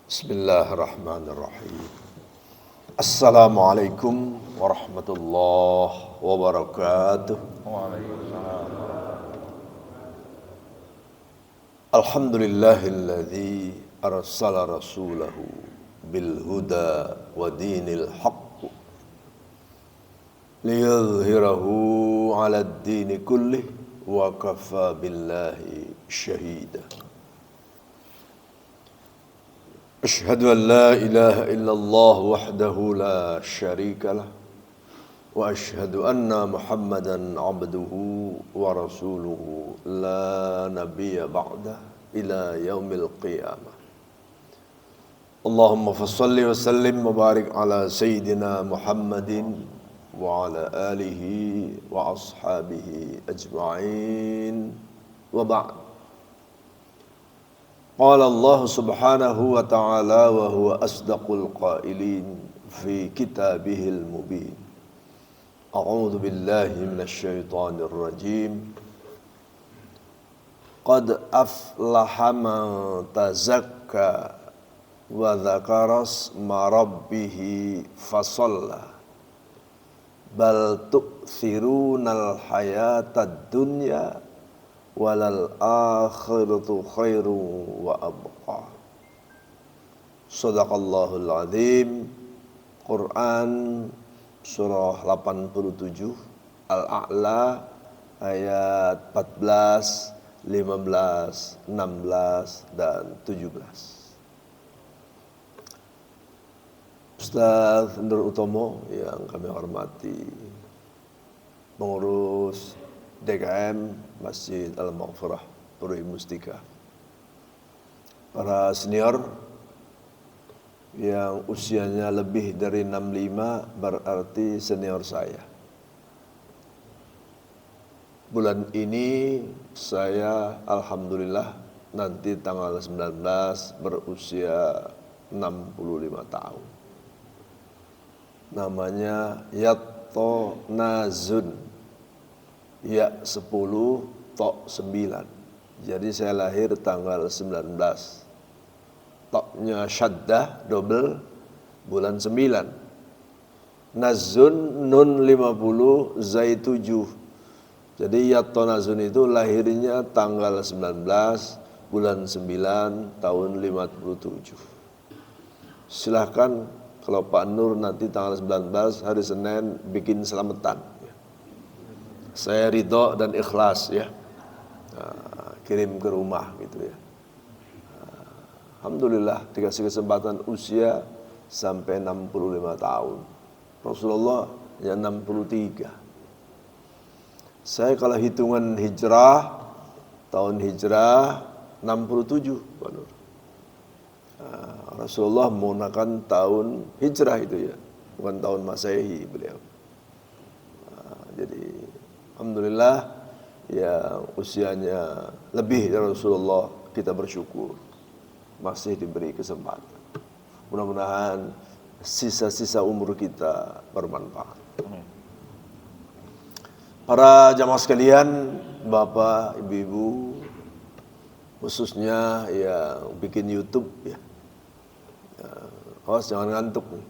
Bismillahirrahmanirrahim. Assalamualaikum warahmatullahi wabarakatuh. Alhamdulillahilladzi arsala rasulahu bil huda wa dinil haqq liyudhhirahu 'alad dini kullih wa kafa billahi syahida. أشهد أن لا إله إلا الله وحده لا شريك له وأشهد أن محمدا عبده ورسوله لا نبي بعده إلى يوم القيامة. اللهم فصل وسلم وبارك على سيدنا محمد وعلى آله وأصحابه أجمعين وبعد. قال الله سبحانه وتعالى وهو أصدق القائلين في كتابه المبين. أعوذ بالله من الشيطان الرجيم. قد أفلح من تزكى وذكر اسم ربه فصلى بل تؤثرون الحياة الدنيا walal akhiratu khairu wa abqa. Shadaqallahul azim. Quran surah 87 Al-A'la ayat 14, 15, 16 dan 17. Ustaz Nur Utomo yang kami hormati, pengurus DKM Masjid Al-Maghfirah Puri Mustika, para senior yang usianya lebih dari 65 berarti senior saya. Bulan ini saya alhamdulillah nanti tanggal 19 berusia 65 tahun. Namanya Yatto Nazun. Ya 10, Tok 9. Jadi saya lahir tanggal 19. Toknya syaddah, double, bulan 9. Nazun, Nun 50, Zai 7. Jadi Yatto Nazun itu lahirnya tanggal 19, bulan 9, tahun 57. Silahkan kalau Pak Nur nanti tanggal 19, hari Senin, bikin selamatan. Saya ridho dan ikhlas ya, kirim ke rumah gitu ya. Alhamdulillah dikasih kesempatan usia sampai 65 tahun. Rasulullah ya 63. Saya kalau hitungan hijrah, tahun hijrah 67 Pak Nur. Rasulullah menggunakan tahun hijrah itu ya, bukan tahun Masehi beliau. Jadi alhamdulillah ya usianya lebih dari Rasulullah, kita bersyukur masih diberi kesempatan. Mudah-mudahan sisa-sisa umur kita bermanfaat. Para jamaah sekalian, Bapak, Ibu-ibu, khususnya yang bikin YouTube ya. Awas jangan ngantuk nih.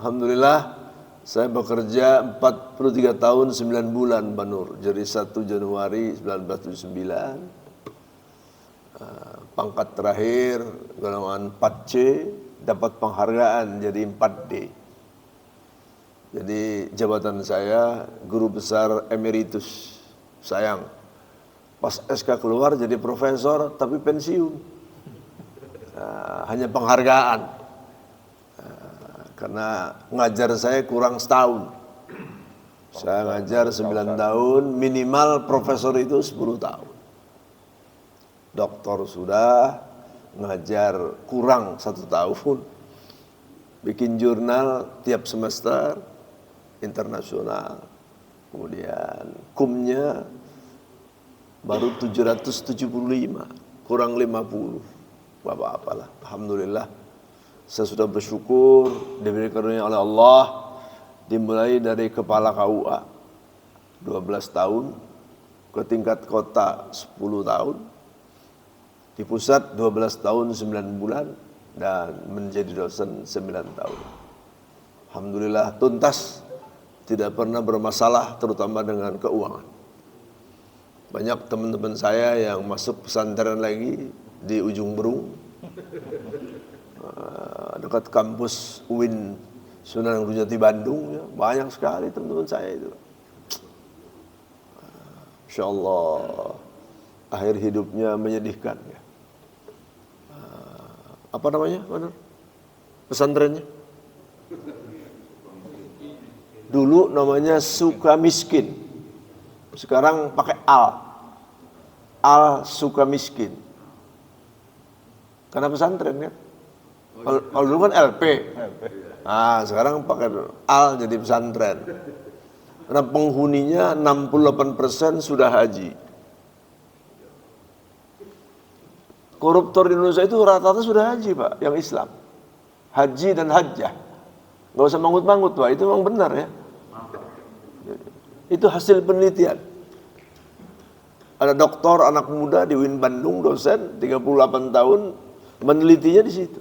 Alhamdulillah saya bekerja 43 tahun 9 bulan Pak Nur. Jadi 1 Januari 1979 pangkat terakhir golongan 4C, dapat penghargaan jadi 4D. Jadi jabatan saya guru besar emeritus. Sayang pas SK keluar jadi profesor tapi pensiun. Hanya penghargaan. Karena ngajar saya kurang setahun. Saya ngajar 9 tahun, minimal profesor itu 10 tahun. Doktor sudah, ngajar kurang 1 tahun. Bikin jurnal tiap semester, internasional. Kemudian kumnya baru 775, kurang 50. Apa-apalah, alhamdulillah. Saya sudah bersyukur diberi karunia oleh Allah, dimulai dari kepala KUA 12 tahun, ke tingkat kota 10 tahun, Di pusat 12 tahun 9 bulan dan menjadi dosen 9 tahun. Alhamdulillah tuntas, tidak pernah bermasalah terutama dengan keuangan. Banyak teman-teman saya yang masuk pesantren lagi di ujung Berung, dekat kampus UIN Sunan Gunung Jati Bandung, ya. Banyak sekali teman-teman saya itu. Insya Allah akhir hidupnya menyedihkan, ya. Apa namanya? Benar? Pesantrennya? Dulu namanya Sukamiskin. Sekarang pakai Al Sukamiskin. Karena pesantren kan. Kalau dulu kan LP. Nah, sekarang pakai Al jadi pesantren. Karena penghuninya 68% sudah haji. Koruptor di Indonesia itu rata-rata sudah haji, Pak, yang Islam. Haji dan hajjah. Nggak usah manggut-manggut, Pak, itu memang benar ya. Itu hasil penelitian. Ada doktor anak muda di UIN Bandung, dosen 38 tahun, menelitinya di situ.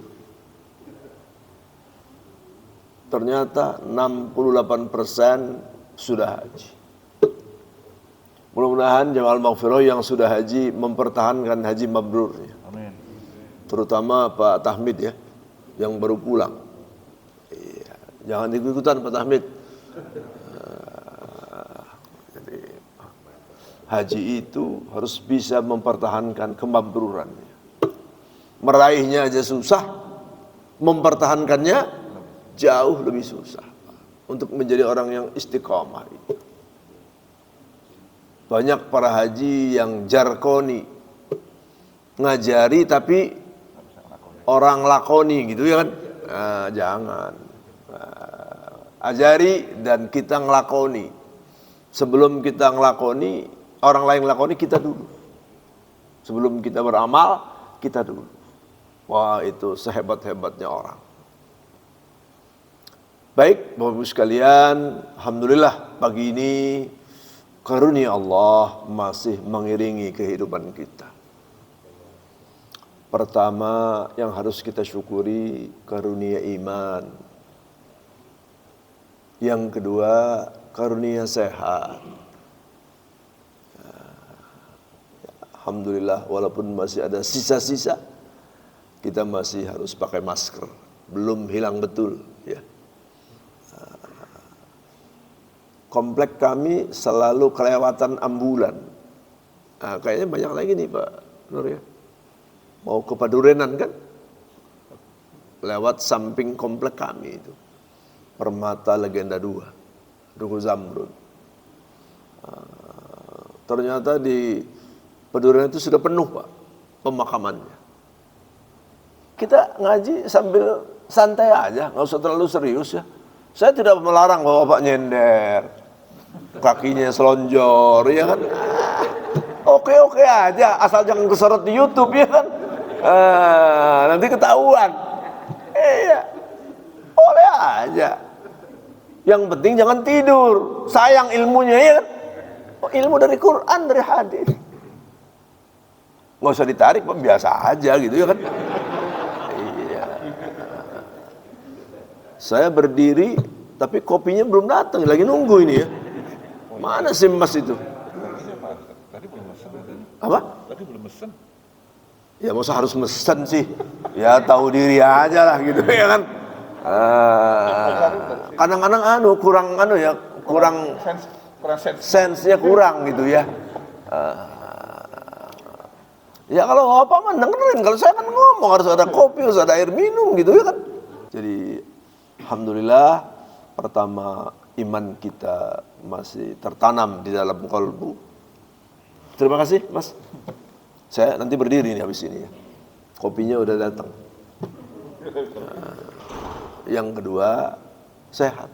Ternyata 68% sudah haji. Mudah-mudahan jamaah maghfirah yang sudah haji mempertahankan haji mabrurnya. Amin. Terutama Pak Tahmid ya, yang baru pulang. Iya, jangan ikut-ikutan Pak Tahmid. Jadi haji itu harus bisa mempertahankan kemabrurannya. Meraihnya aja susah, mempertahankannya jauh lebih susah. Untuk menjadi orang yang istiqomah itu. Banyak para haji yang jarkoni, ngajari tapi orang lakoni gitu ya kan. Nah, jangan. Ajari dan kita ngelakoni. Sebelum kita ngelakoni, orang lain ngelakoni, kita dulu. Sebelum kita beramal, kita dulu. Wah, itu sehebat-hebatnya orang. Baik, Bapak Ibu sekalian, alhamdulillah pagi ini karunia Allah masih mengiringi kehidupan kita. Pertama yang harus kita syukuri karunia iman. Yang kedua karunia sehat. Alhamdulillah walaupun masih ada sisa-sisa, kita masih harus pakai masker. Belum hilang betul ya. Komplek kami selalu kelewatan ambulan. Nah, kayaknya banyak lagi nih Pak Nur ya. Mau ke Padurenan kan? Lewat samping komplek kami itu. Permata Legenda 2. Duku Zamrud. Ternyata di Padurenan itu sudah penuh Pak pemakamannya. Kita ngaji sambil santai aja, nggak usah terlalu serius ya. Saya tidak melarang Bapak nyender, kakinya selonjor, ya kan? Oke aja, asal jangan kesorot di YouTube, ya kan? Nanti ketahuan. Iya, boleh aja. Yang penting jangan tidur, sayang ilmunya, ya kan? Ilmu dari Quran, dari hadis. Nggak usah ditarik, Pak, biasa aja gitu, ya kan? Iya. Saya berdiri, tapi kopinya belum datang, lagi nunggu ini ya. Mana sih Mas itu? Tadi belum mesen. Apa? Tadi belum mesen. Ya masa harus mesen sih? Ya tahu diri aja lah gitu ya kan. Kadang-kadang kurang sense-nya kurang gitu ya. Ya kalau apa mah dengerin, kalau saya kan ngomong harus ada kopi, harus ada air minum gitu ya kan. Jadi alhamdulillah pertama iman kita masih tertanam di dalam kalbu. Terima kasih Mas. Saya nanti berdiri nih habis ini ya. Kopinya udah datang. Yang kedua sehat.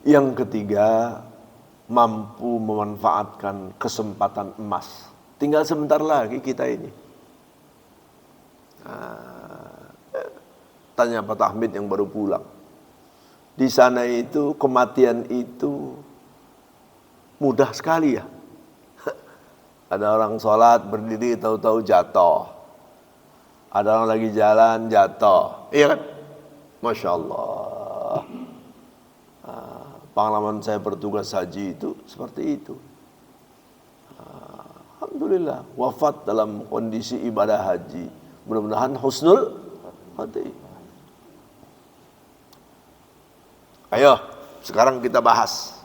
Yang ketiga mampu memanfaatkan kesempatan emas. Tinggal sebentar lagi kita ini. Tanya Pak Tahmid yang baru pulang. Di sana itu kematian itu mudah sekali ya. Ada orang sholat berdiri tahu-tahu jatuh. Ada orang lagi jalan jatuh. Iya kan? Masya Allah. Pengalaman saya bertugas haji itu seperti itu. Alhamdulillah wafat dalam kondisi ibadah haji. Mudah-mudahan husnul khotimah. Ayo, sekarang kita bahas.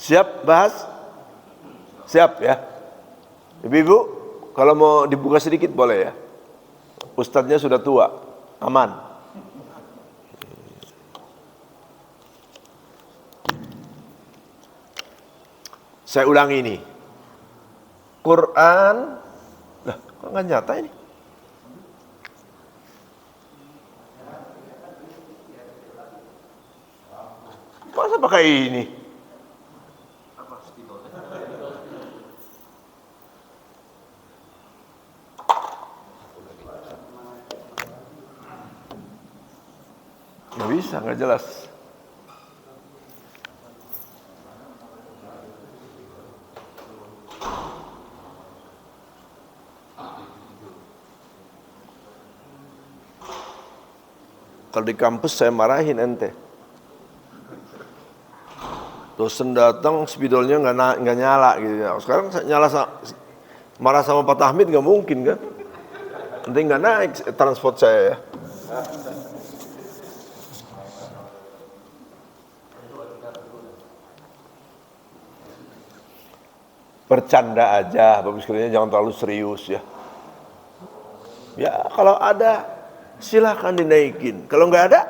Siap bahas? Siap ya? Ibu-ibu, kalau mau dibuka sedikit boleh ya? Ustadznya sudah tua, aman. Saya ulangi ini. Quran, lah kok nggak nyata ini? Masa pakai ini? Nggak bisa, nggak jelas. Kalau di kampus saya marahin ente. Dosen datang, spidolnya nggak nyala gitu ya. Sekarang nyala marah sama Pak Tahmid nggak mungkin kan? Nanti nggak naik transport saya ya. Bercanda aja, bagus sekalian jangan terlalu serius ya. Ya kalau ada silahkan dinaikin. Kalau nggak ada,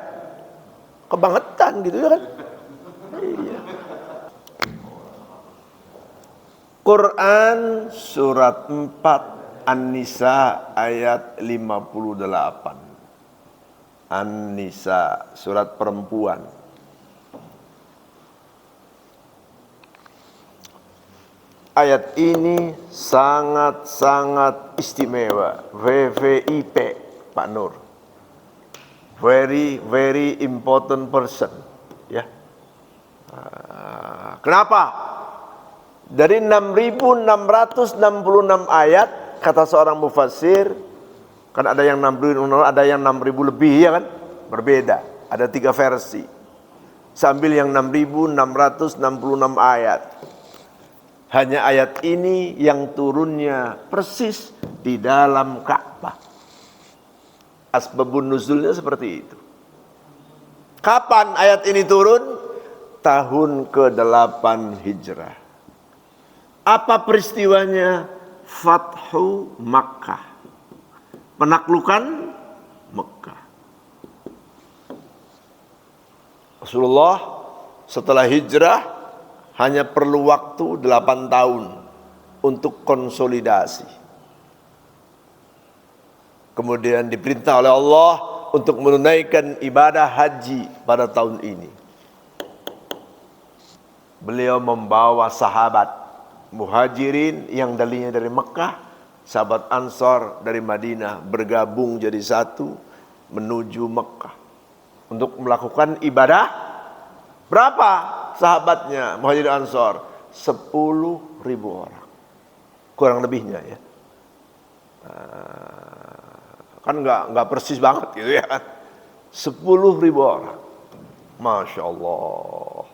kebangetan gitu ya kan. Iya. Quran surat 4 An-Nisa ayat 58. An-Nisa surat perempuan. Ayat ini sangat-sangat istimewa. VVIP Pak Nur. Very, very important person. Ya. Kenapa? Dari 6.666 ayat, kata seorang mufassir, kan ada yang 6.000, ada yang 6.000 lebih ya kan? Berbeda. Ada 3 versi. Sambil yang 6.666 ayat. Hanya ayat ini yang turunnya persis di dalam Ka'bah. Asbabun nuzulnya seperti itu. Kapan ayat ini turun? Tahun ke-8 Hijrah. Apa peristiwanya? Fathu Makkah. Penaklukan Mekah. Rasulullah setelah hijrah hanya perlu waktu 8 tahun untuk konsolidasi. Kemudian diperintah oleh Allah untuk menunaikan ibadah haji pada tahun ini. Beliau membawa sahabat muhajirin yang dalinya dari Mekah, sahabat Ansor dari Madinah bergabung jadi satu menuju Mekah untuk melakukan ibadah. Berapa sahabatnya muhajirin Ansor? 10.000 orang. Kurang lebihnya ya. Kan nggak persis banget gitu ya kan. 10.000 orang. Masya Allah.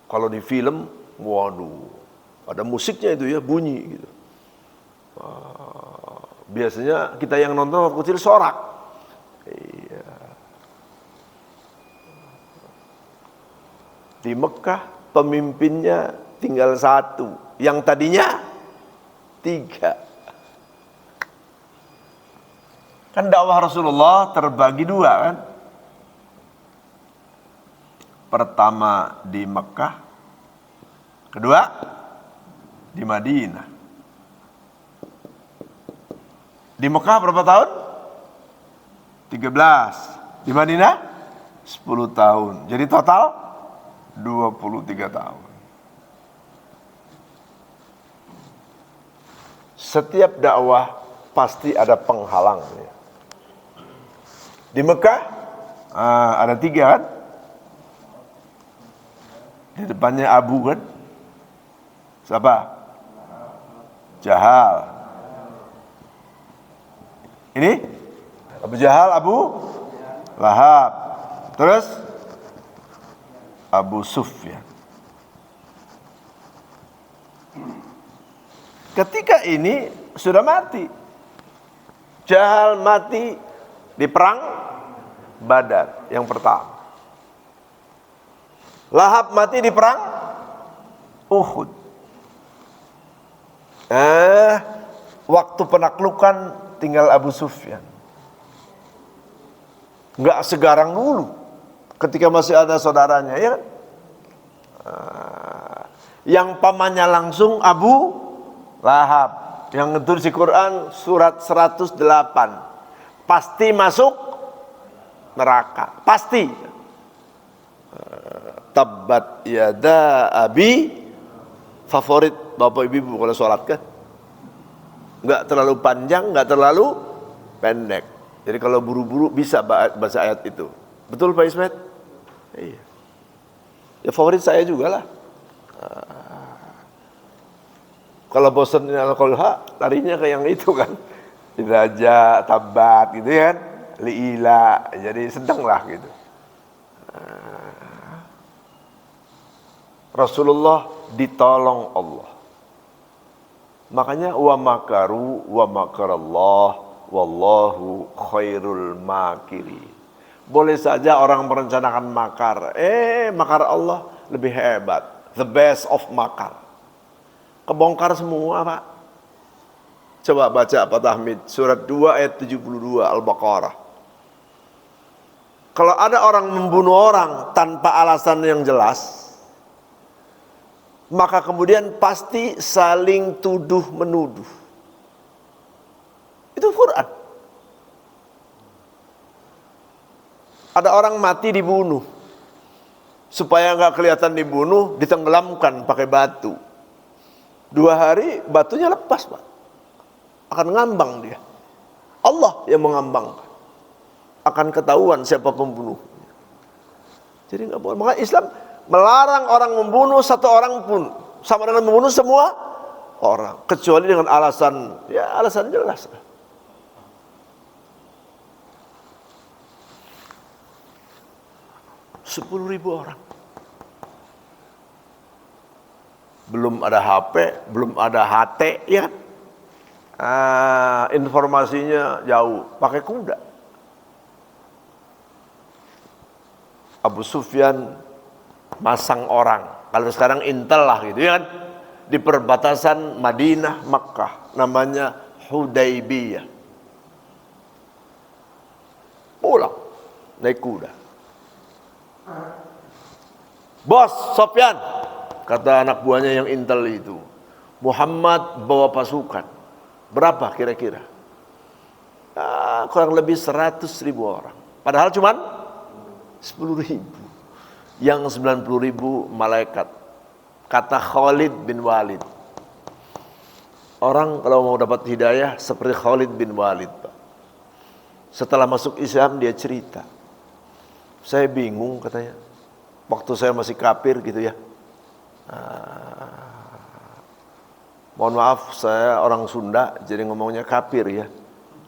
Kalau di film, waduh, ada musiknya itu ya, bunyi gitu. Biasanya kita yang nonton waktu kecil sorak. Iya. Di Mekah pemimpinnya tinggal 1, yang tadinya 3. Kan dakwah Rasulullah terbagi 2 kan. Pertama di Mekah, kedua di Madinah. Di Mekah berapa tahun? 13. Di Madinah 10 tahun. Jadi total 23 tahun. Setiap dakwah pasti ada penghalang. Di Mekah ada 3 kan? Di depannya Abu kan? Siapa? Jahal. Ini Abu Jahal, Abu Lahab. Terus Abu Sufyan. Ketika ini sudah mati. Jahal mati di perang Badar yang pertama. Lahab mati di perang Uhud. Waktu penaklukan tinggal Abu Sufyan. Enggak segarang dulu ketika masih ada saudaranya, ya kan? Yang pamannya langsung Abu Lahab, yang ngetulis di Quran surat 108, pasti masuk neraka, pasti. Tabbat yada abi, favorit bapak ibu kalau sholat kan, nggak terlalu panjang, nggak terlalu pendek. Jadi kalau buru-buru bisa baca ayat itu. Betul Pak Ismet? Iya. Ya favorit saya juga lah. Kalau bosan Al-Qalha, larinya ke yang itu kan. Raja, Tabat gitu kan. Li'ila, jadi sedang lah gitu. Rasulullah ditolong Allah. Makanya wa makaru wa makarallah wallahu khairul makirin. Boleh saja orang merencanakan makar. Makar Allah lebih hebat. The best of makar. Kebongkar semua Pak. Coba baca Pak Tahmid. Surat 2 ayat 72 Al-Baqarah. Kalau ada orang membunuh orang tanpa alasan yang jelas, maka kemudian pasti saling tuduh menuduh. Itu Quran. Ada orang mati dibunuh, supaya nggak kelihatan dibunuh, ditenggelamkan pakai batu. 2 hari batunya lepas Pak, akan ngambang dia. Allah yang mengambangkan, akan ketahuan siapa pembunuh. Jadi nggak boleh. Maka Islam melarang orang membunuh satu orang pun, sama dengan membunuh semua orang, kecuali dengan alasan, ya alasan jelas. 10.000 orang. Belum ada HP, belum ada HT, ya kan? Informasinya jauh, pakai kuda. Abu Sufyan masang orang, kalau sekarang intel lah gitu ya kan, di perbatasan Madinah Makkah, namanya Hudaybiyah. Pulang naik kuda. Bos Sofyan, kata anak buahnya yang intel itu, Muhammad bawa pasukan. Berapa kira-kira? Kurang lebih 100.000 orang. Padahal cuman 10.000. Yang 90.000 malaikat. Kata Khalid bin Walid. Orang kalau mau dapat hidayah seperti Khalid bin Walid, Pak. Setelah masuk Islam dia cerita. Saya bingung katanya. Waktu saya masih kafir gitu ya. Mohon maaf, saya orang Sunda, jadi ngomongnya kafir ya.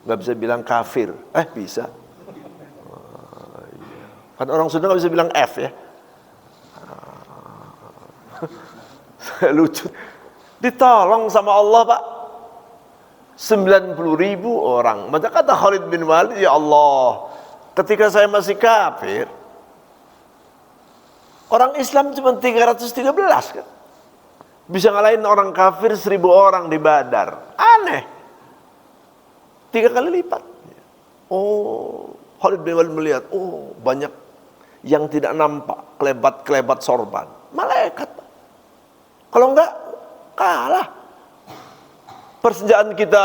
Nggak bisa bilang kafir. Bisa. Kan orang Sunda nggak bisa bilang F ya. Lucu. Ditolong sama Allah Pak. 90.000 orang. Maka kata Khalid bin Walid, ya Allah, ketika saya masih kafir, orang Islam cuma 313 kan. Bisa ngalahin orang kafir 1.000 orang di Badar. Aneh. 3 kali lipat. Khalid bin Walid melihat, banyak yang tidak nampak, kelebat-kelebat sorban. Malaikat. Kalau enggak, kalah. Persenjataan kita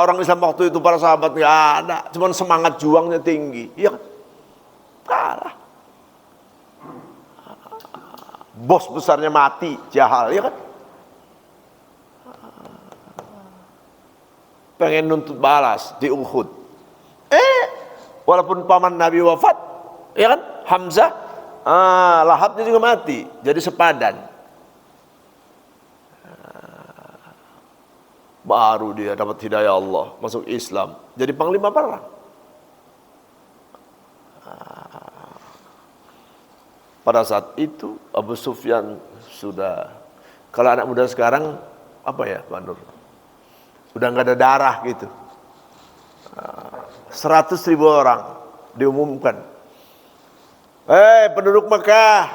orang Islam waktu itu, para sahabat nggak ada, cuman semangat juangnya tinggi, ya kan? Kalah. Bos besarnya mati, Jahal, ya kan? pengen nuntut balas di Uhud. Walaupun paman Nabi wafat, ya kan, Hamzah, Lahabnya juga mati, jadi sepadan. Baru dia dapat hidayah Allah, masuk Islam, jadi panglima perang. Pada saat itu Abu Sufyan sudah, kalau anak muda sekarang apa ya Pak Nur, udah nggak ada darah gitu. 100.000 orang diumumkan, penduduk Mekah,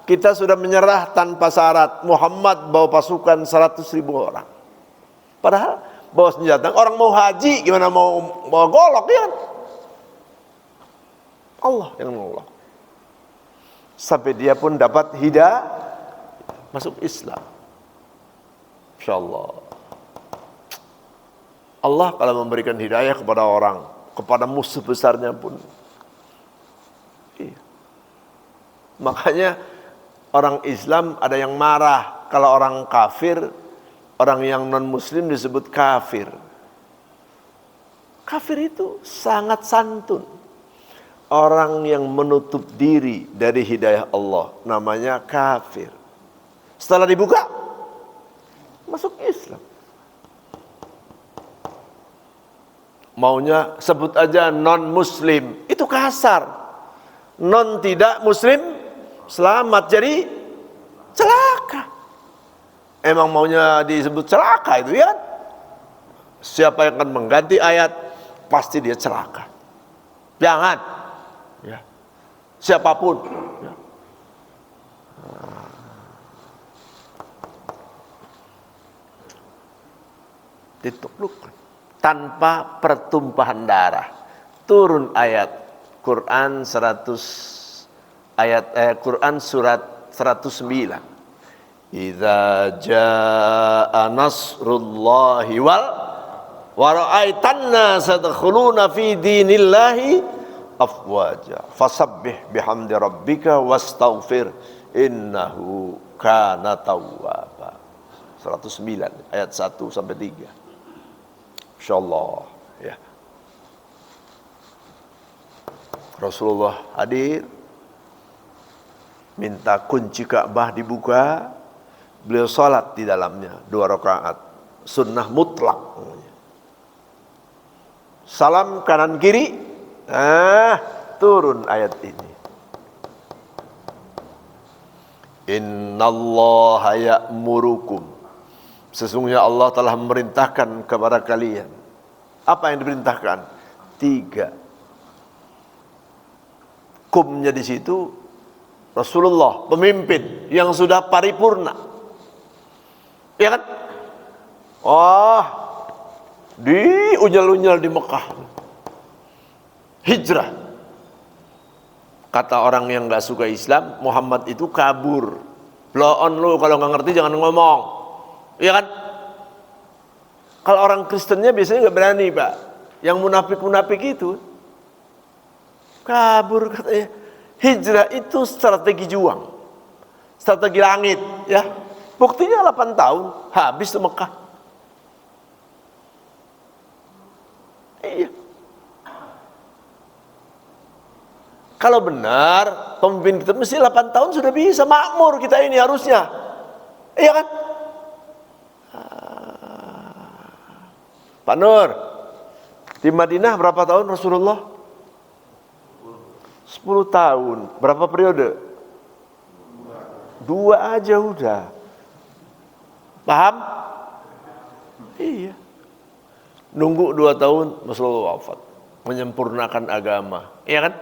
kita sudah menyerah tanpa syarat. Muhammad bawa pasukan 100.000 orang, padahal bawa senjata. Orang mau haji gimana mau bawa golok, ya kan? Allah yang menolong. Sampai dia pun dapat hidayah, masuk Islam. Insyaallah. Allah kalau memberikan hidayah kepada orang, kepada musuh besarnya pun. Iya. Makanya orang Islam ada yang marah kalau orang kafir, orang yang non muslim disebut kafir. Kafir itu sangat santun. Orang yang menutup diri dari hidayah Allah namanya kafir. Setelah dibuka, masuk Islam. Maunya sebut aja non muslim, itu kasar. Non tidak muslim selamat, jadi celaka. Emang maunya disebut celaka itu, ya? Siapa yang akan mengganti ayat, pasti dia celaka. Jangan. Ya, siapapun, ya. Dituklukkan tanpa pertumpahan darah. Turun ayat Quran 100 Quran surat 109. Idza jaa nasrullahi wa ra'aitan nasa yadkhuluna fi dinillahi afwaja fasabbih bihamdi rabbika wastaghfir innahu kana tawwaba. 109 ayat 1 sampai 3. Insyaallah, ya. Rasulullah hadir, minta kunci Ka'bah dibuka, beliau salat di dalamnya 2 rakaat, sunnah mutlak. Salam kanan kiri. Turun ayat ini. Innallaha ya'murukum. Sesungguhnya Allah telah memerintahkan kepada kalian. Apa yang diperintahkan? 3. Kumnya di situ Rasulullah, pemimpin yang sudah paripurna. Ya kan? Di unyal-unyal di Mekah. Hijrah. Kata orang yang gak suka Islam, Muhammad itu kabur. Blow on lu, kalau gak ngerti jangan ngomong. Iya kan? Kalau orang Kristennya biasanya gak berani, Pak. Yang munafik-munafik itu kabur katanya. Hijrah itu strategi juang, strategi langit, ya. Buktinya 8 tahun habis ke Mekah. Iya. Kalau benar pemimpin kita mesti 8 tahun sudah bisa makmur kita ini harusnya. Iya kan? Pak Nur, di Madinah berapa tahun Rasulullah? 10 tahun. Berapa periode? 2 aja udah. Paham? Iya. Nunggu 2 tahun Rasulullah wafat, menyempurnakan agama. Iya kan?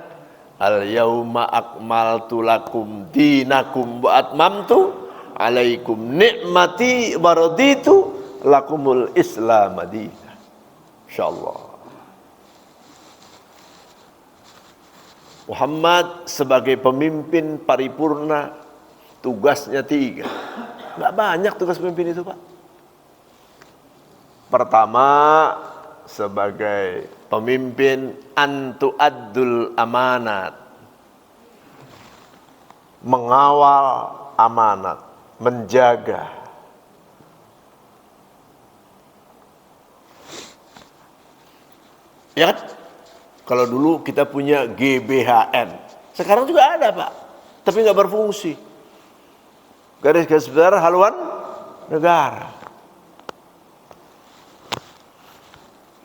Al-yauma akmaltu lakum dinakum wa atmamtu alaikum ni'mati wa raditu lakumul islam madinah. Insyaallah. Muhammad sebagai pemimpin paripurna tugasnya 3. Enggak banyak tugas pemimpin itu, Pak. Pertama, sebagai pemimpin antu'addul amanat, mengawal amanat, menjaga. Ya kan? Kalau dulu kita punya GBHN, sekarang juga ada Pak, tapi nggak berfungsi. Garis-garis besar haluan negara.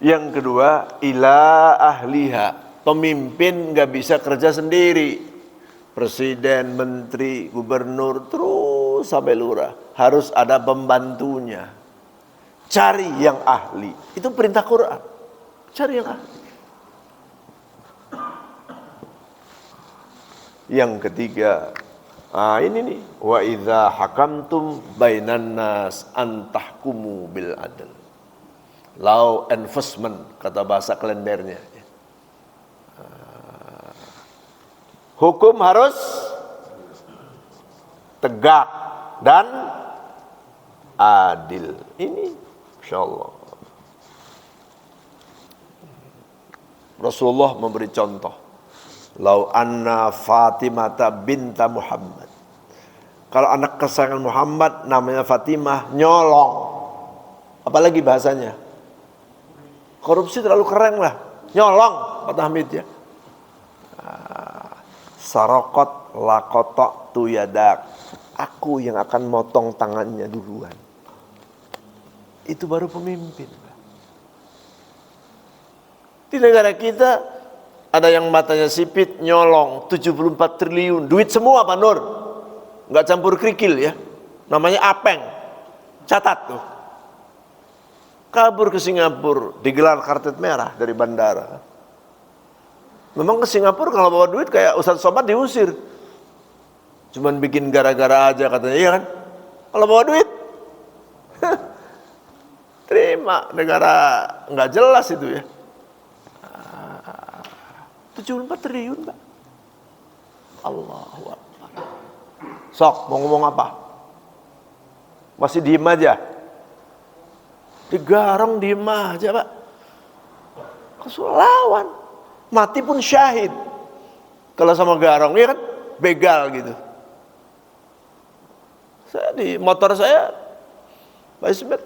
Yang kedua, ila ahliha. Pemimpin nggak bisa kerja sendiri. Presiden, menteri, gubernur, terus sampai lurah. Harus ada pembantunya. Cari yang ahli. Itu perintah Quran. Cari yang ahli. Yang ketiga, ini nih, wa idza hakamtum bainan nas antahkumu bil adl. Law enforcement kata bahasa kalendernya. Hukum harus tegak dan adil. Ini insyaallah. Rasulullah memberi contoh. Lau anna Fatimata binta Muhammad. Kalau anak kesayangan Muhammad namanya Fatimah nyolong. Apalagi bahasanya? Korupsi terlalu keren lah. Nyolong, Pak Hamid ya. Sarokot lakotok tuyadak. Aku yang akan motong tangannya duluan. Itu baru pemimpin. Di negara kita ada yang matanya sipit, nyolong 74 triliun. Duit semua Pak Nur. Nggak campur kerikil ya. Namanya apeng. Catat tuh. Kabur ke Singapura, digelar karpet merah dari bandara. Memang ke Singapura kalau bawa duit kayak Ustadz Somad diusir. Cuman bikin gara-gara aja katanya, iya kan? Kalau bawa duit, terima. Negara nggak jelas itu ya. 74 triliun Pak. Allahu Akbar. Sok mau ngomong apa? Masih diem aja. Digarong diem aja Pak. Lawan. Mati pun syahid. Kalau sama garong, ya kan? Begal gitu. Saya di motor saya, Pak Ismet,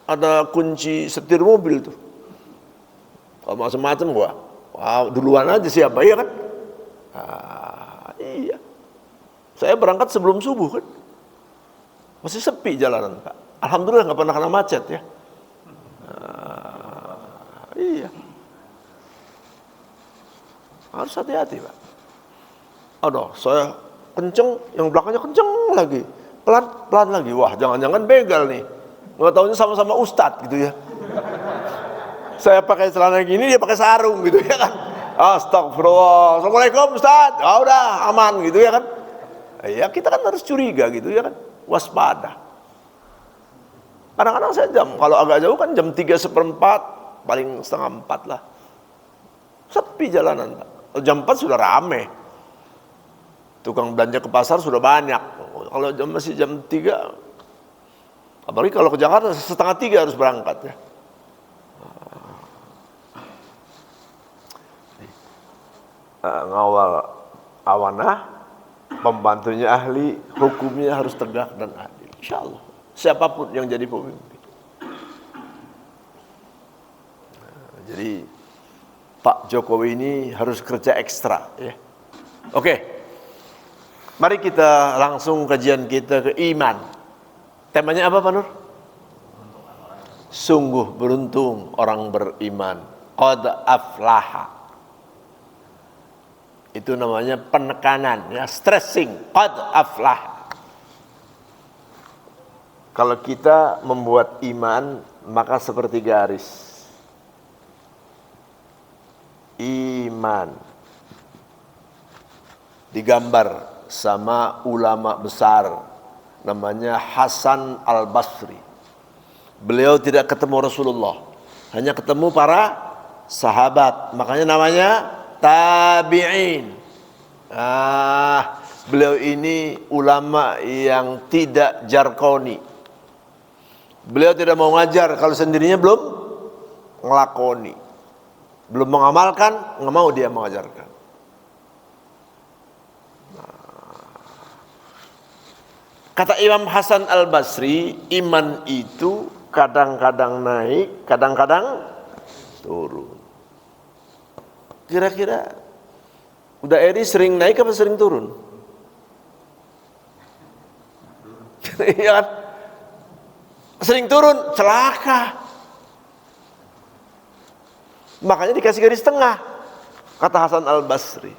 ada kunci setir mobil tuh. Kalau macam-macam gua, wow, duluan aja siapa ya kan? Iya. Saya berangkat sebelum subuh kan. Masih sepi jalanan Pak. Alhamdulillah nggak pernah kena macet ya. Iya. Harus hati-hati Pak. Aduh, saya kenceng, yang belakangnya kenceng lagi. Pelan lagi. Wah, jangan-jangan begal nih. Nggak taunya sama-sama ustadz gitu ya. Saya pakai celana gini, dia pakai sarung gitu ya kan. Astagfirullah. Assalamualaikum Ustadz. Ah, udah aman gitu ya kan. Ya kita kan harus curiga gitu ya kan. Waspada. Kadang-kadang saya kalau agak jauh kan jam 3:15, paling setengah 4 lah. Sepi jalanan Pak. Jam 4 sudah rame. Tukang belanja ke pasar sudah banyak. Kalau masih jam 3, apalagi kalau ke Jakarta setengah 3 harus berangkat ya. Ngawal awanah, pembantunya ahli, hukumnya harus tegak dan adil. Insya Allah. Siapapun yang jadi pemimpin. Jadi Pak Jokowi ini harus kerja ekstra ya. Oke. Mari kita langsung kajian kita ke iman. Temanya apa Pak Nur? Sungguh beruntung orang beriman. Qad aflaha. Itu namanya penekanan ya, stressing. Qad aflaha. Kalau kita membuat iman maka seperti garis. Iman digambar sama ulama besar namanya Hasan Al-Basri. Beliau tidak ketemu Rasulullah, hanya ketemu para sahabat, makanya namanya tabi'in. Beliau ini ulama yang tidak jarkoni. Beliau tidak mau ngajar kalau sendirinya belum ngelakoni. Belum mengamalkan, nggak mau dia mengajarkan. Kata Imam Hasan Al-Basri, iman itu kadang-kadang naik, kadang-kadang turun. Kira-kira udah Eri sering naik apa sering turun? Iya kan? Sering turun, celaka. Makanya dikasih garis tengah. Kata Hasan Al-Basri,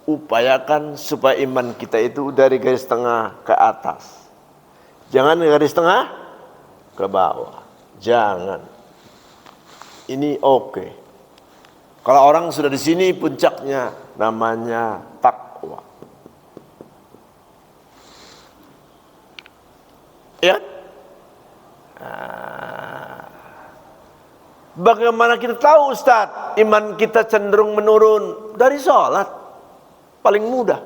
upayakan supaya iman kita itu dari garis tengah ke atas. Jangan garis tengah ke bawah. Jangan. Ini oke. Kalau orang sudah di sini puncaknya namanya takwa. Ya. Bagaimana kita tahu Ustaz iman kita cenderung menurun? Dari sholat. Paling mudah.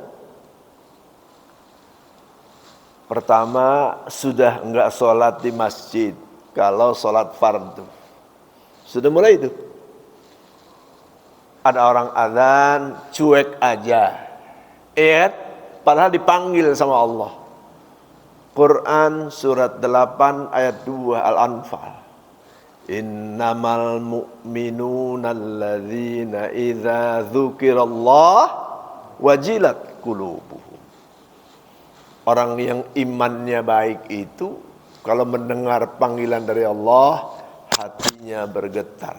Pertama, sudah enggak sholat di masjid. Kalau sholat fardu sudah mulai itu. Ada orang azan cuek aja, iya, padahal dipanggil sama Allah. Quran surat 8 ayat 2 Al-Anfal. Innamal mu'minuna alladzina idza dzukirallah wajilat qulubuhum. Orang yang imannya baik itu kalau mendengar panggilan dari Allah hatinya bergetar.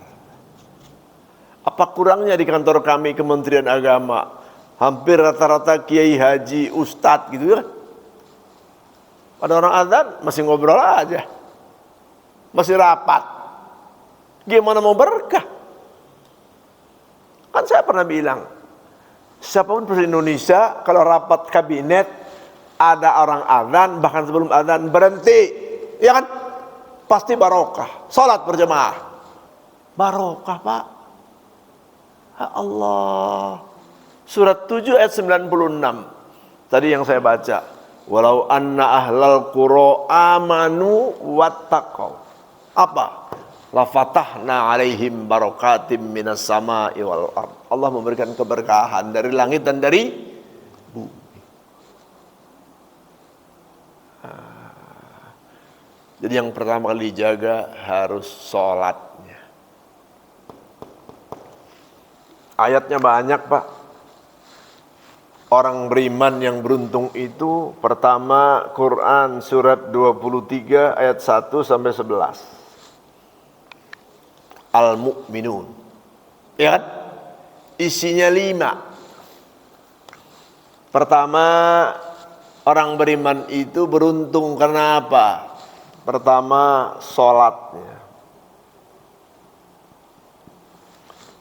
Apa kurangnya di kantor kami Kementerian Agama? Hampir rata-rata kiai haji, ustadz gitu kan. Ada orang azan masih ngobrol aja. Masih rapat. Gimana mau berkah? Kan saya pernah bilang, siapapun presiden Indonesia kalau rapat kabinet ada orang azan, bahkan sebelum azan berhenti, ya kan? Pasti barokah. Salat berjamaah. Barokah, Pak. Ya Allah. Surat 7 ayat 96. Tadi yang saya baca. Walau anna ahlal qura amanu wattaqau. Apa? La fatahna alaihim barakatim minas sama'i wal ard. Allah memberikan keberkahan dari langit dan dari bumi. Jadi yang pertama kali dijaga harus sholat. Ayatnya banyak, Pak. Orang beriman yang beruntung itu pertama Quran surat 23 ayat 1 sampai 11. Al-Mu'minun. Ya kan? Isinya 5. Pertama, orang beriman itu beruntung karena apa? Pertama, sholatnya.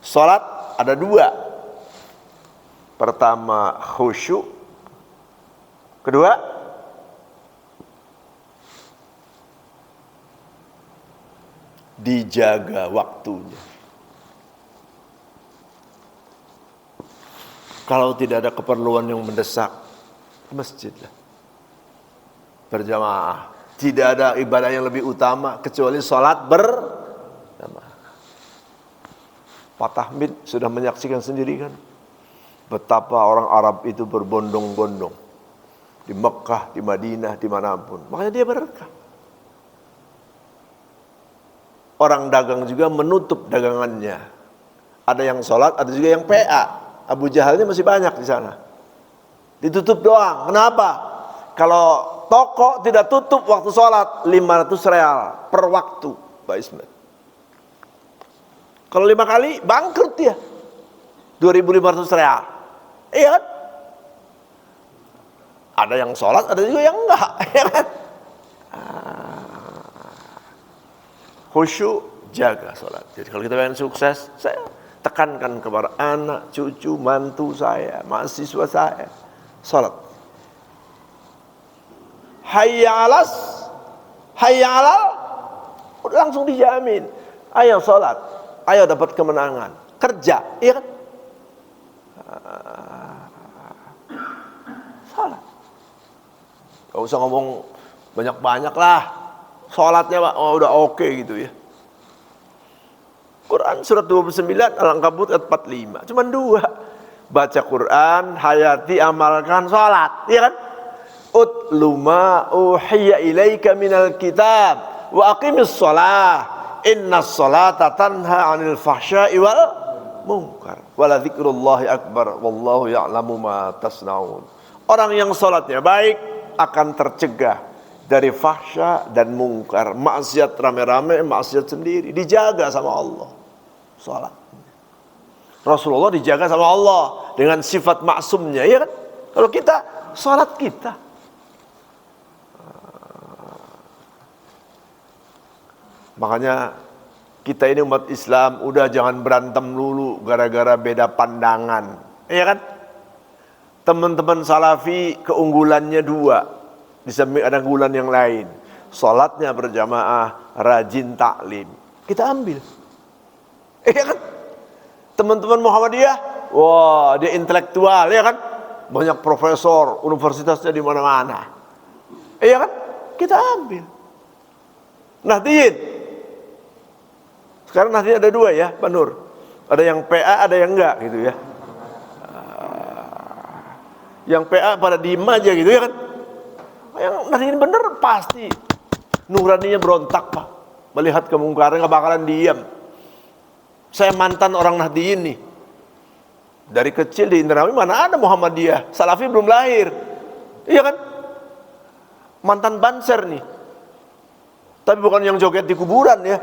Sholat ada 2. Pertama khusyuk. Kedua dijaga waktunya. Kalau tidak ada keperluan yang mendesak, masjid lah. Berjamaah. Tidak ada ibadah yang lebih utama kecuali sholat berjamaah. Pak Tahmid sudah menyaksikan sendiri kan betapa orang Arab itu berbondong-bondong di Mekah, di Madinah, dimanapun. Makanya dia berkah. Orang dagang juga menutup dagangannya. Ada yang sholat, ada juga yang PA. Abu Jahalnya masih banyak di sana. Ditutup doang. Kenapa? Kalau toko tidak tutup waktu sholat 500 real per waktu, Pak Ismail. Kalau 5 kali bangkrut dia, 2.500 real. Iya kan? Ada yang sholat, ada juga yang enggak. Ya kan? Khusyuk, jaga sholat. Jadi kalau kita pengen sukses, saya tekankan kepada anak, cucu, mantu saya, mahasiswa saya, sholat. Hayya alas, hayya alal, langsung dijamin. Ayo sholat. Ayo dapat kemenangan. Kerja, iya kan? Salat. Gak usah ngomong banyak-banyak lah. Salatnya Pak, oh, udah oke gitu ya. Quran surat 29 Al-Ankabut ayat 45. Cuman 2. Baca Quran, hayati, amalkan, salat, iya kan? Utlu ma uhiya ilaika minal kitab wa aqimis shalah. Inna sholata tanha 'anil fahsya'i wal munkar. Wala dzikrullahi akbar wallahu ya'lamu ma tasnaun. Orang yang salatnya baik akan tercegah dari fahsya dan mungkar, maksiat rame-rame, maksiat sendiri, dijaga sama Allah. Salat. Rasulullah dijaga sama Allah dengan sifat maksumnya, ya kan? Kalau kita, salat kita. Makanya kita ini umat Islam udah jangan berantem dulu gara-gara beda pandangan, ya kan? Teman-teman Salafi keunggulannya dua, di samping ada keunggulan yang lain. Salatnya berjamaah, rajin taklim. Kita ambil. Ya kan? Teman-teman Muhammadiyah, wah dia intelektual, ya kan? Banyak profesor, universitasnya di mana-mana. Ya kan? Kita ambil. Nahdliyin. Sekarang Nahdliyin ada dua ya, Pak Nur. Ada yang PA, ada yang enggak gitu ya. Yang PA pada diem aja gitu ya kan. Yang Nahdliyin bener pasti nuraninya berontak Pak. Melihat kemungkaran gak bakalan diam. Saya mantan orang Nahdliyin nih. Dari kecil di Indramayu mana ada Muhammadiyah, Salafi belum lahir. Iya kan? Mantan Banser nih. Tapi bukan yang joget di kuburan ya.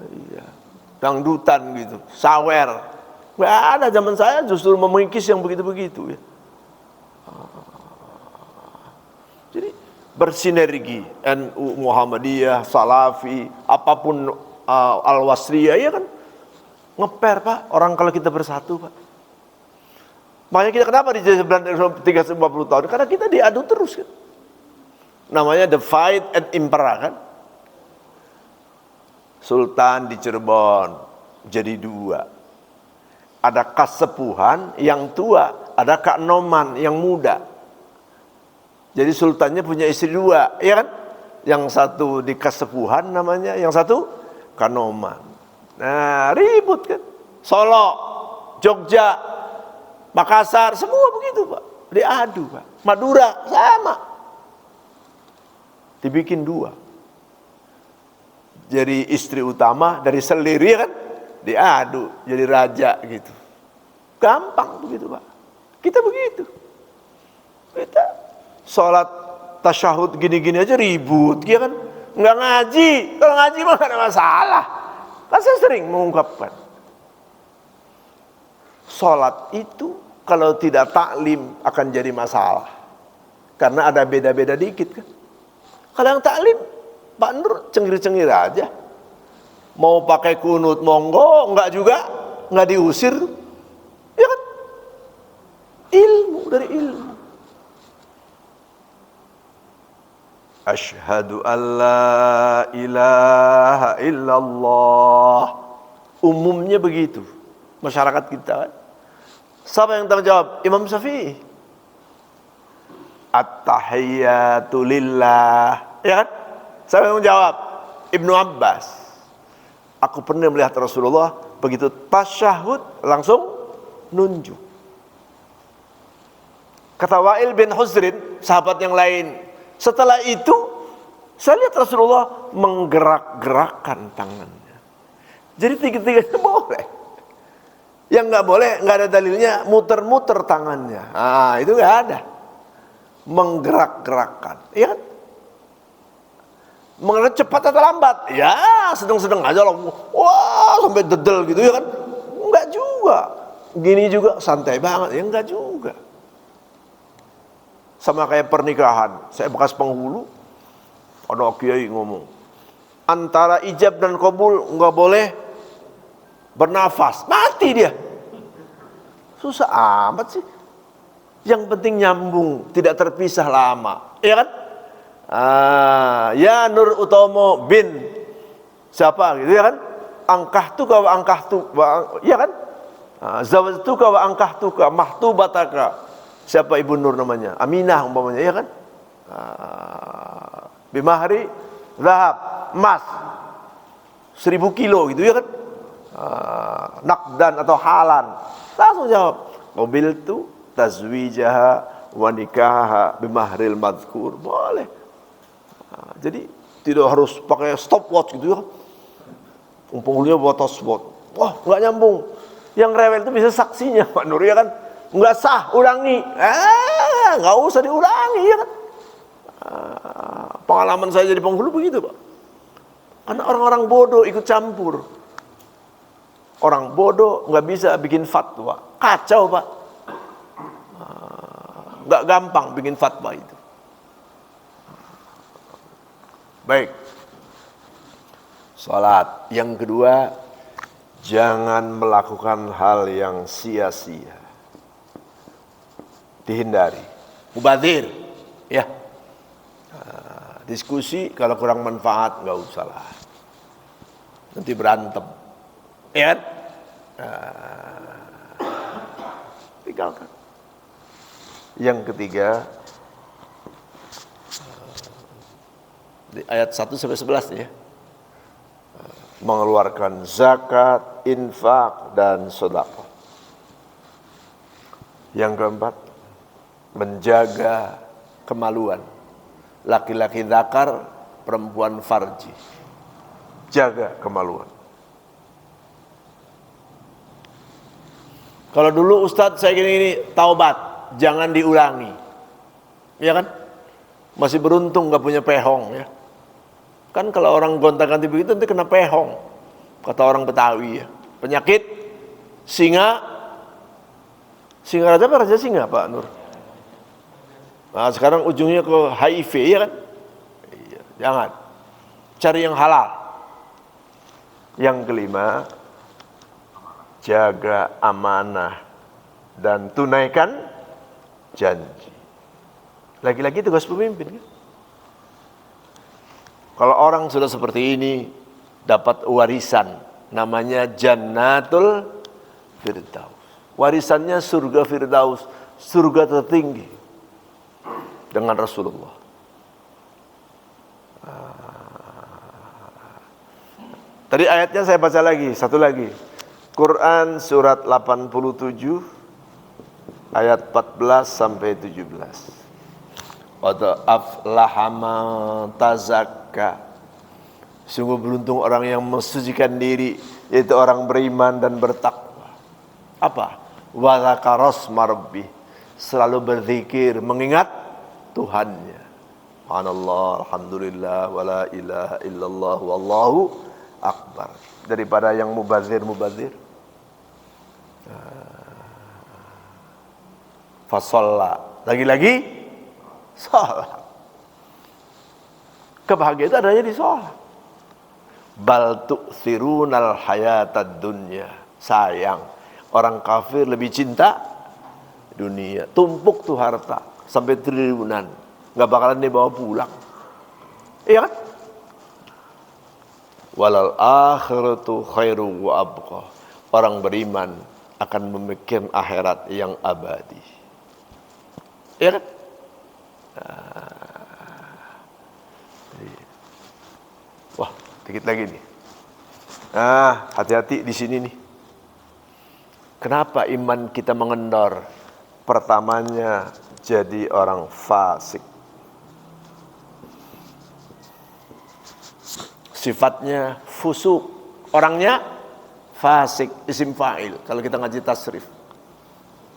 Iya. Dangdutan gitu, sawer. Gak ada, zaman saya justru memengkis yang begitu-begitu ya. Jadi bersinergi NU, Muhammadiyah, Salafi, apapun Al-Wasriyah ya kan, ngeper Pak, orang kalau kita bersatu Pak. Makanya kita kenapa di 350 tahun? Karena kita diadu terus kan. Namanya the fight and impera kan. Sultan di Cirebon jadi dua. Ada kasepuhan yang tua, ada Kak Noman yang muda. Jadi sultannya punya istri dua, ya kan? Yang satu di kasepuhan namanya, yang satu Kanoman. Nah, ribut kan? Solo, Jogja, Makassar, semua begitu Pak. Diadu Pak. Madura sama. Dibikin dua. Jadi istri utama dari selir, ya kan? Diadu jadi raja gitu. Gampang begitu Pak. Kita begitu. Kita sholat tasyahud gini-gini aja ribut, ya kan? Nggak ngaji. Kalau ngaji mah nggak ada masalah. Kan saya sering mengungkapkan. Sholat itu kalau tidak taklim akan jadi masalah. Karena ada beda-beda dikit kan. Kalau yang taklim, Pak Nur cengir-cengir aja. Mau pakai kunut monggo, enggak juga, enggak diusir. Ya kan? Ilmu dari ilmu. Asyhadu an la ilaha illallah. Umumnya begitu masyarakat kita kan. Siapa yang tanggung jawab? Imam Syafi'i. At-tahiyyatu lillah. Ya kan? Siapa yang jawab? Ibnu Abbas. Aku pernah melihat Rasulullah begitu tasyahud langsung nunjuk. Kata Wa'il bin Huzrin, sahabat yang lain, setelah itu saya lihat Rasulullah menggerak-gerakkan tangannya. Jadi tiga-tiganya boleh. Yang nggak boleh, nggak ada dalilnya, muter-muter tangannya. Ah, itu nggak ada. Menggerak-gerakkan, ya kan? Mengerak cepat atau lambat? Ya, sedang-sedang aja loh. Wah, sampai dedel gitu ya kan? Enggak juga. Gini juga santai banget, ya enggak juga. Sama kayak pernikahan. Saya bekas penghulu, ada kiai ngomong, antara ijab dan qabul enggak boleh bernafas, mati dia. Susah amat sih. Yang penting nyambung, tidak terpisah lama, ya kan? Ya Nur Utomo bin siapa gitu ya kan? Angkahtuka wa angkahtuka, ya kan? Zawajtuka wa angkahtuka mahtubataka. Siapa Ibu Nur namanya? Aminah umpamanya, ya kan? Bimahri zahab, emas 1000 kilo gitu ya kan? Nakdan atau halan. Langsung jawab, qabiltu tazwijaha wa nikaha bimahril madhkur. Boleh. Jadi tidak harus pakai stopwatch gitu ya. Umpamanya buat stopwatch. Wah, nggak nyambung. Yang rewel itu bisa saksinya Pak Nur, ya kan? Nggak sah, ulangi. Nggak usah diulangi, ya kan? Pengalaman saya jadi penghulu begitu Pak. Karena orang-orang bodoh ikut campur. Orang bodoh nggak bisa bikin fatwa. Kacau Pak. Nggak gampang bikin fatwa itu. Baik. Salat. Yang kedua, jangan melakukan hal yang sia-sia. Dihindari. Mubadzir. Ya. Diskusi kalau kurang manfaat nggak usah lah. Nanti berantem. Ya kan? Tinggalkan. Yang ketiga, di ayat 1 sampai 11 ya. Mengeluarkan zakat, infak, dan sedekah. Yang keempat, menjaga kemaluan. Laki-laki zakar, perempuan farji. Jaga kemaluan. Kalau dulu Ustadz saya gini, taubat, jangan diulangi. Ya kan? Masih beruntung gak punya pehong ya. Kan kalau orang gonta-ganti begitu nanti kena pehong. Kata orang Betawi ya. Penyakit singa. Singa raja apa raja singa Pak Nur? Nah sekarang ujungnya ke HIV ya kan? Iya, jangan. Cari yang halal. Yang kelima, jaga amanah dan tunaikan janji. Lagi-lagi tugas pemimpin kan? Kalau orang sudah seperti ini dapat warisan namanya Jannatul Firdaus. Warisannya surga Firdaus, surga tertinggi dengan Rasulullah. Tadi ayatnya saya baca lagi, satu lagi. Quran surat 87 ayat 14 sampai 17. Qad aflaha man tazakka. Sungguh beruntung orang yang mensucikan diri, yaitu orang beriman dan bertakwa. Apa? Wa dzakarasma rabbih. Selalu berzikir, mengingat Tuhannya. Subhanallah, alhamdulillah, wala ilaha illallah, wallahu akbar. Daripada yang mubazir. Fasalla. Lagi-lagi salat. Kebahagiaan itu adanya di salat. Bal tu'thirunal hayatad dunya. Sayang, orang kafir lebih cinta dunia. Tumpuk tuh harta sampai triliunan, nggak bakalan dibawa pulang. Iya kan? Walal akhiratu khairu wa abqa. Orang beriman akan memikirkan akhirat yang abadi. Iya kan? Wah, dikit lagi nih. Hati-hati di sini nih. Kenapa iman kita mengendor? Pertamanya jadi orang fasik. Sifatnya fusuk. Orangnya fasik, isim fa'il. Kalau kita ngaji tasrif.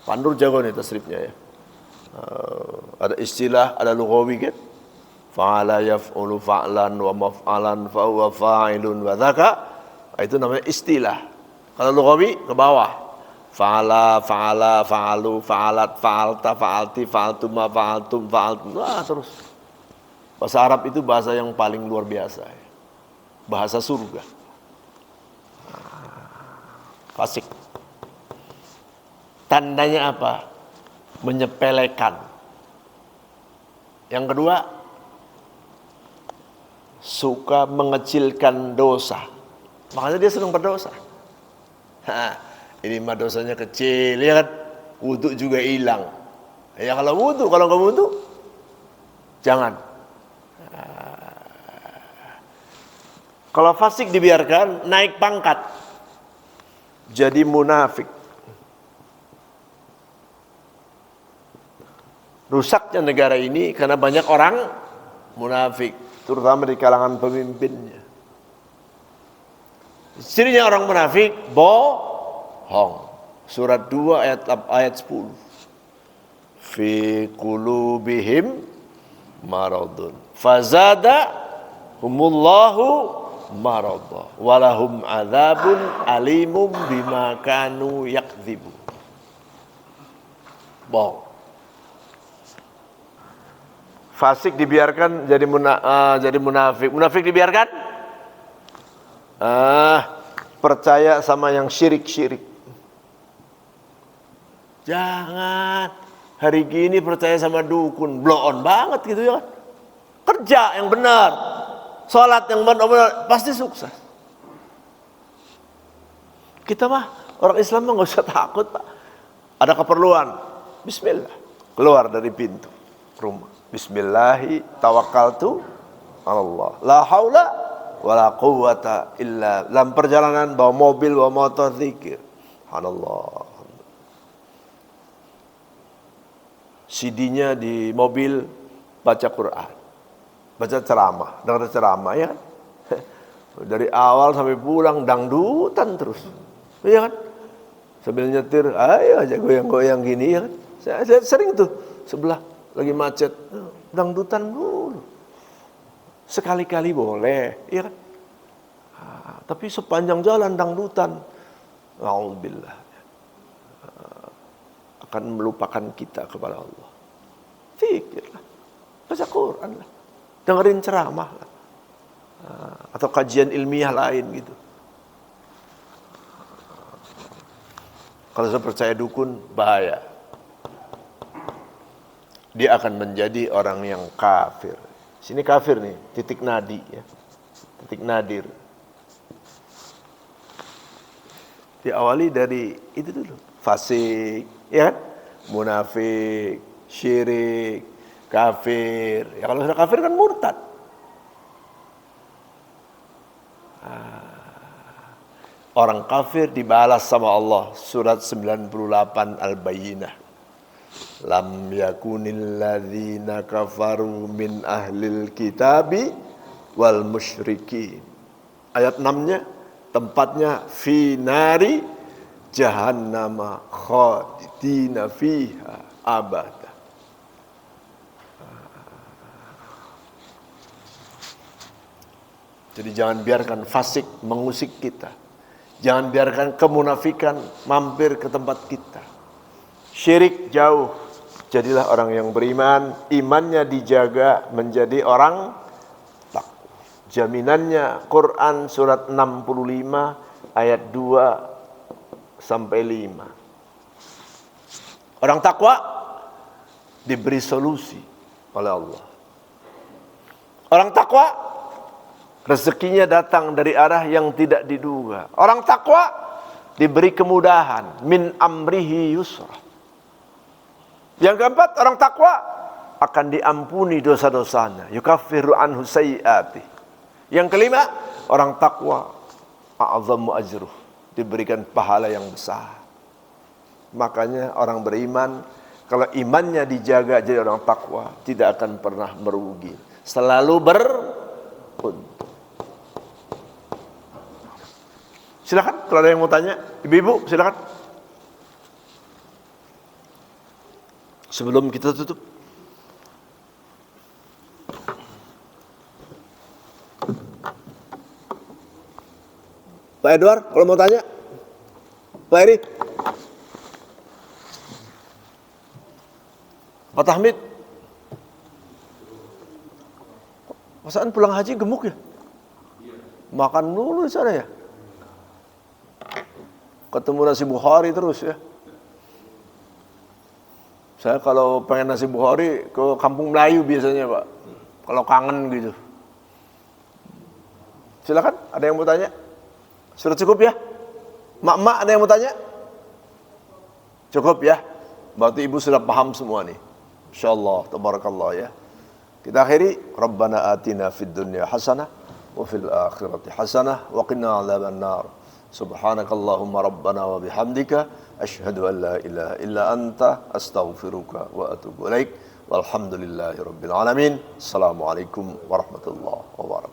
Pandur jago nih tasrifnya ya. Ada istilah, ada lughawi kan? Fa'ala yaf'ulu fa'lan wa maf'alan fa huwa fa'ilun wa dzaka. Itu namanya istilah. Kalau lughawi ke bawah. Fa'ala, fa'ala, fa'alu, fa'alat, fa'alta, fa'alti, fa'altuma, fa'altum, fa'altum. Wah, terus. Bahasa Arab itu bahasa yang paling luar biasa. Bahasa surga. Fasik. Tandanya apa? Menyepelekan. Yang kedua, suka mengecilkan dosa. Makanya dia senang berdosa. Ini mah dosanya kecil, ya kan? Wudhu juga hilang. Ya kalau wudhu, kalau nggak wudhu, jangan. Kalau fasik dibiarkan, naik pangkat. Jadi munafik. Rusaknya negara ini karena banyak orang munafik, terutama di kalangan pemimpinnya. Cirinya orang munafik, bohong. Surat 2 ayat 10. Fi qulubihim maradun fazada humullahu maradha walahum adzabun alimum bima kanu yakdzibu. Bohong. Fasik dibiarkan jadi munafik. Munafik dibiarkan percaya sama yang syirik-syirik. Jangan hari gini percaya sama dukun, blow on banget gitu ya kan. Kerja yang benar, sholat yang benar, pasti sukses. Kita mah orang Islam mah nggak usah takut Pak. Ada keperluan, Bismillah, keluar dari pintu rumah. Bismillahi tawakkaltu Allah. La haula wala quwwata illa. Dalam perjalanan bawa mobil, bawa motor, zikir. Subhanallah. CD-nya di mobil, baca Quran, baca ceramah, dengar ceramah ya kan? Dari awal sampai pulang dangdutan terus, ya kan? Sambil nyetir, ayo aja goyang-goyang gini ya kan? Saya sering tuh sebelah lagi macet, dangdutan dulu. Sekali-kali boleh, ya kan? Tapi sepanjang jalan dangdutan, alhamdulillah, akan melupakan kita kepada Allah. Fikirlah, baca Quran lah, dengerin ceramah lah, atau kajian ilmiah lain gitu. Kalau saya percaya dukun, bahaya. Dia akan menjadi orang yang kafir. Sini kafir nih, titik nadi ya, titik nadir. Diawali dari itu dulu, fasik, ya kan? Munafik, syirik, kafir. Ya kalau sudah kafir kan murtad. Orang kafir dibalas sama Allah. Surat 98 Al-Bayyinah. Lam yakunil ladzina kafaru min ahlil kitabi wal musyrikin. Ayat 6-nya tempatnya fi nari jahannama khalidina fiha abada. Jadi jangan biarkan fasik mengusik kita. Jangan biarkan kemunafikan mampir ke tempat kita. Syirik jauh. Jadilah orang yang beriman, imannya dijaga menjadi orang takwa. Jaminannya Quran surat 65 ayat 2 sampai 5. Orang takwa diberi solusi oleh Allah. Orang takwa rezekinya datang dari arah yang tidak diduga. Orang takwa diberi kemudahan, min amrihi yusra. Yang keempat, orang takwa akan diampuni dosa-dosanya, yukaffiru anhu sayyiati. Yang kelima, orang takwa a'zamu ajruh, diberikan pahala yang besar. Makanya orang beriman, kalau imannya dijaga jadi orang takwa, tidak akan pernah merugi, selalu beruntung. Silakan kalau ada yang mau tanya, ibu-ibu silakan. Sebelum kita tutup. Pak Edward, kalau mau tanya. Pak Eri. Pak Tahmid. Masaan pulang haji gemuk ya? Makan dulu di sana ya? Ketemu nasi Bukhari terus ya? Saya kalau pengen nasi Bukhari ke Kampung Melayu biasanya Pak. Kalau kangen gitu. Silakan, ada yang mau tanya? Sudah cukup ya? Mak-mak ada yang mau tanya? Cukup ya? Berarti ibu sudah paham semua nih. Insyaallah, tabarakallah ya. Kita akhiri, Rabbana atina fid dunya hasanah wa fil akhirati hasanah wa qina adzabannar. Subhanakallahumma rabbana wa bihamdika asyhadu an la ilaha illa anta astaghfiruka wa atubu ilaik. Walhamdulillahi rabbil alamin. Assalamualaikum warahmatullahi wabarakatuh.